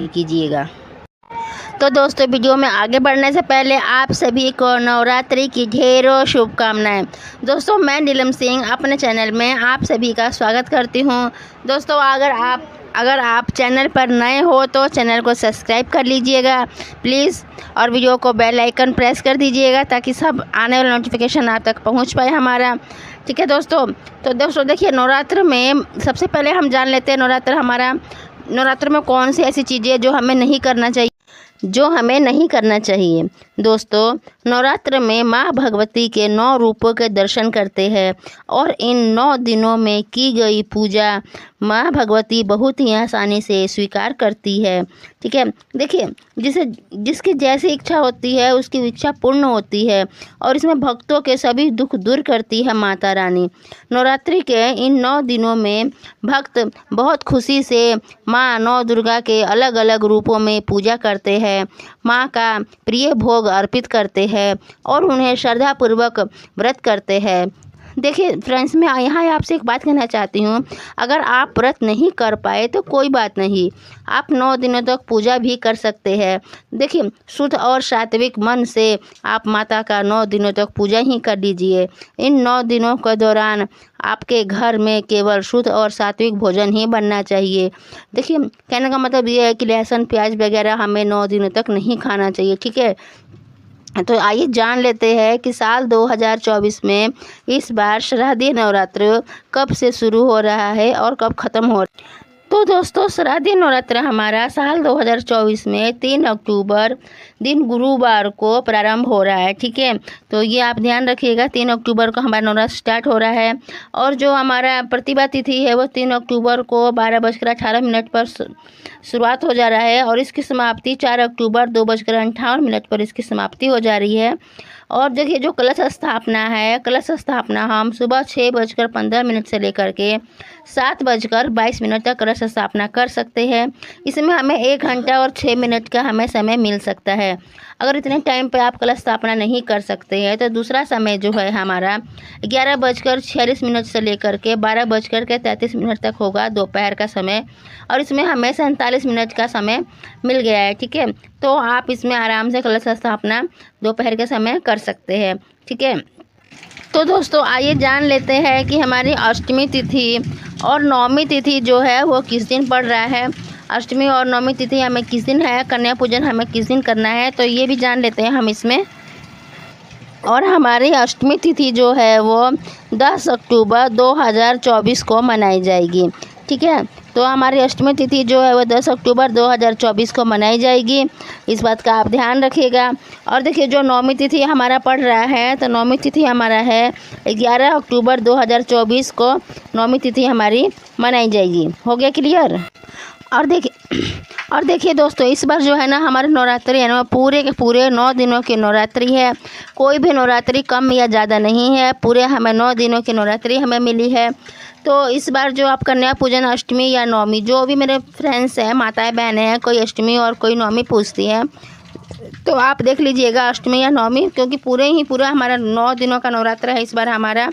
कीजिएगा। तो दोस्तों, वीडियो में आगे बढ़ने से पहले आप सभी को नवरात्रि की ढेरों शुभकामनाएं। दोस्तों, मैं नीलम सिंह अपने चैनल में आप सभी का स्वागत करती हूं। दोस्तों, अगर आप चैनल पर नए हो तो चैनल को सब्सक्राइब कर लीजिएगा प्लीज़, और वीडियो को बेल आइकन प्रेस कर दीजिएगा ताकि सब आने वाला नोटिफिकेशन आप तक पहुंच पाए हमारा। ठीक है दोस्तों। तो दोस्तों देखिए, नवरात्र में सबसे पहले हम जान लेते हैं नवरात्र में कौन सी ऐसी चीज़ें जो हमें नहीं करना चाहिए। दोस्तों, नवरात्र में माँ भगवती के 9 रूपों के दर्शन करते हैं और इन 9 दिनों में की गई पूजा माँ भगवती बहुत ही आसानी से स्वीकार करती है। ठीक है, देखिए, जिसकी जैसी इच्छा होती है उसकी इच्छा पूर्ण होती है और इसमें भक्तों के सभी दुख दूर करती है माता रानी। नवरात्रि के इन 9 दिनों में भक्त बहुत खुशी से माँ नौ दुर्गा के अलग अलग रूपों में पूजा करते हैं, माँ का प्रिय भोग अर्पित करते हैं और उन्हें श्रद्धापूर्वक व्रत करते हैं। देखिए फ्रेंड्स, मैं यहाँ आपसे एक बात कहना चाहती हूँ, अगर आप व्रत नहीं कर पाए तो कोई बात नहीं, आप 9 दिनों तक पूजा भी कर सकते हैं। देखिए, शुद्ध और सात्विक मन से आप माता का 9 दिनों तक पूजा ही कर लीजिए। इन 9 दिनों के दौरान आपके घर में केवल शुद्ध और सात्विक भोजन ही बनना चाहिए। देखिए, कहने का मतलब ये है कि लहसुन प्याज वगैरह हमें 9 दिनों तक नहीं खाना चाहिए। ठीक है, तो आइए जान लेते हैं कि साल 2024 में इस बार शारदीय नवरात्र कब से शुरू हो रहा है और कब ख़त्म हो रहा है। तो दोस्तों, शारदीय नवरात्र हमारा साल 2024 में 3 अक्टूबर दिन गुरुवार को प्रारंभ हो रहा है। ठीक है, तो ये आप ध्यान रखिएगा, 3 अक्टूबर को हमारा नवरात्र स्टार्ट हो रहा है और जो हमारा प्रतिभा तिथि है वो 3 अक्टूबर को 12:18 पर शुरुआत हो जा रहा है और इसकी समाप्ति 4 अक्टूबर 2:58 पर इसकी समाप्ति हो जा रही है। और देखिए, जो कलश स्थापना हम सुबह 6:15 से लेकर के 7:22 तक कलश स्थापना कर सकते हैं। इसमें हमें 1 घंटा और 6 मिनट का हमें समय मिल सकता है। अगर इतने टाइम पे आप कलश स्थापना नहीं कर सकते हैं तो दूसरा समय जो है हमारा 11:46 से लेकर के 12:33 तक होगा दोपहर का समय, और इसमें हमें 47 मिनट का समय मिल गया है। ठीक है, तो आप इसमें आराम से कलश स्थापना दोपहर के समय कर सकते हैं। ठीक है, तो दोस्तों आइए जान लेते हैं कि हमारी अष्टमी तिथि और नवमी तिथि जो है वो किस दिन पड़ रहा है। अष्टमी और नवमी तिथि हमें किस दिन है, कन्या पूजन हमें किस दिन करना है, तो ये भी जान लेते हैं हम इसमें। और हमारी अष्टमी तिथि जो है वो 10 अक्टूबर 2024 को मनाई जाएगी। ठीक है, तो हमारी अष्टमी तिथि जो है वो 10 अक्टूबर 2024 को मनाई जाएगी, इस बात का आप ध्यान रखिएगा। और देखिए, जो नवमी तिथि हमारा पड़ रहा है तो नवमी तिथि हमारा है 11 अक्टूबर 2024 को नवमी तिथि हमारी मनाई जाएगी। हो गया क्लियर। और देखिए दोस्तों, इस बार जो है ना हमारे नवरात्रि है ना पूरे के पूरे 9 दिनों की नवरात्रि है। कोई भी नवरात्रि कम या ज़्यादा नहीं है, पूरे हमें 9 दिनों की नवरात्रि हमें मिली है। तो इस बार जो आप कन्या पूजन अष्टमी या नवमी, जो भी मेरे फ्रेंड्स हैं, माताएं बहनें हैं, कोई अष्टमी और कोई नवमी पूजती हैं, तो आप देख लीजिएगा अष्टमी या नवमी, क्योंकि पूरा हमारा 9 दिनों का नवरात्र है इस बार हमारा।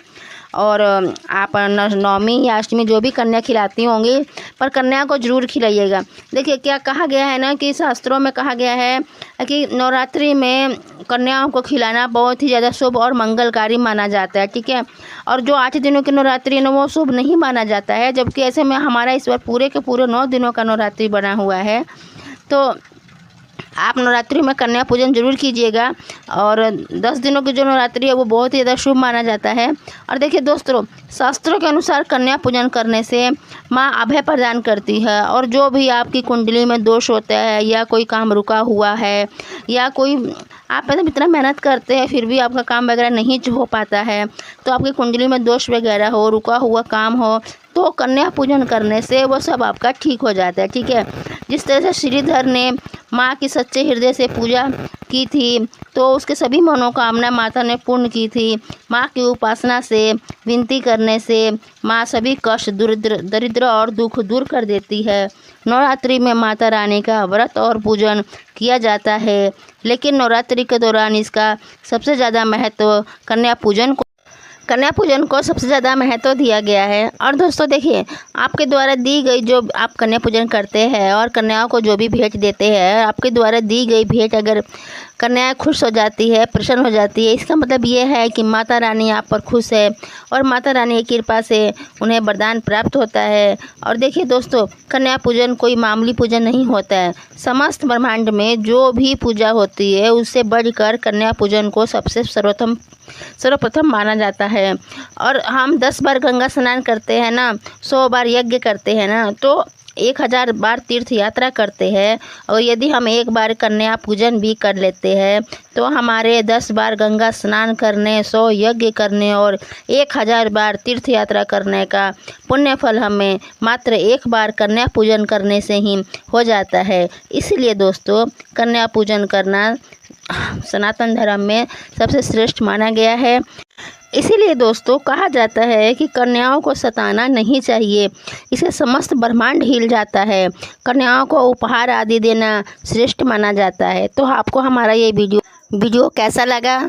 और आप नवमी या अष्टमी जो भी कन्या खिलाती होंगी, पर कन्या को जरूर खिलाइएगा। देखिए, क्या कहा गया है ना कि शास्त्रों में कहा गया है कि नवरात्रि में कन्याओं को खिलाना बहुत ही ज़्यादा शुभ और मंगलकारी माना जाता है। ठीक है, और जो 8 दिनों की नवरात्रि है ना वो शुभ नहीं माना जाता है, जबकि ऐसे में हमारा इस बार पूरे के पूरे 9 दिनों का नवरात्रि बना हुआ है। तो आप नवरात्रि में कन्या पूजन जरूर कीजिएगा, और 10 दिनों की जो नवरात्रि है वो बहुत ही ज़्यादा शुभ माना जाता है। और देखिए दोस्तों, शास्त्रों के अनुसार कन्या पूजन करने से माँ अभय प्रदान करती है, और जो भी आपकी कुंडली में दोष होता है या कोई काम रुका हुआ है या कोई आप मतलब इतना मेहनत करते हैं फिर भी आपका काम वगैरह नहीं हो पाता है, तो आपकी कुंडली में दोष वगैरह हो, रुका हुआ काम हो, तो कन्या पूजन करने से वो सब आपका ठीक हो जाता है। ठीक है, जिस तरह से श्रीधर ने माँ की सच्चे हृदय से पूजा की थी तो उसके सभी मनोकामना माता ने पूर्ण की थी। माँ की उपासना से, विनती करने से माँ सभी कष्ट, दरिद्र और दुख दूर कर देती है। नवरात्रि में माता रानी का व्रत और पूजन किया जाता है, लेकिन नवरात्रि के दौरान इसका सबसे ज़्यादा महत्व कन्या पूजन को कन्या पूजन को सबसे ज़्यादा महत्व दिया गया है। और दोस्तों देखिए, आपके द्वारा दी गई जो आप कन्या पूजन करते हैं और कन्याओं को जो भी भेंट देते हैं, आपके द्वारा दी गई भेंट अगर कन्याएं खुश हो जाती है, प्रसन्न हो जाती है, इसका मतलब ये है कि माता रानी आप पर खुश है और माता रानी की कृपा से उन्हें वरदान प्राप्त होता है। और देखिए दोस्तों, कन्या पूजन कोई मामूली पूजन नहीं होता है। समस्त ब्रह्मांड में जो भी पूजा होती है उससे बढ़कर कन्या पूजन को सबसे सर्वप्रथम माना जाता है। और हम 10 बार गंगा स्नान करते हैं ना, 100 बार यज्ञ करते हैं ना, तो 1000 बार तीर्थ यात्रा करते हैं। और यदि हम एक बार कन्या पूजन भी कर लेते हैं तो हमारे 10 बार गंगा स्नान करने, 100 यज्ञ करने और 1000 बार तीर्थ यात्रा करने का पुण्य फल हमें मात्र एक बार कन्या पूजन करने से ही हो जाता है। इसलिए दोस्तों, कन्या पूजन करना सनातन धर्म में सबसे श्रेष्ठ माना गया है। इसीलिए दोस्तों कहा जाता है कि कन्याओं को सताना नहीं चाहिए, इसे समस्त ब्रह्मांड हिल जाता है। कन्याओं को उपहार आदि देना श्रेष्ठ माना जाता है। तो आपको हमारा ये वीडियो कैसा लगा?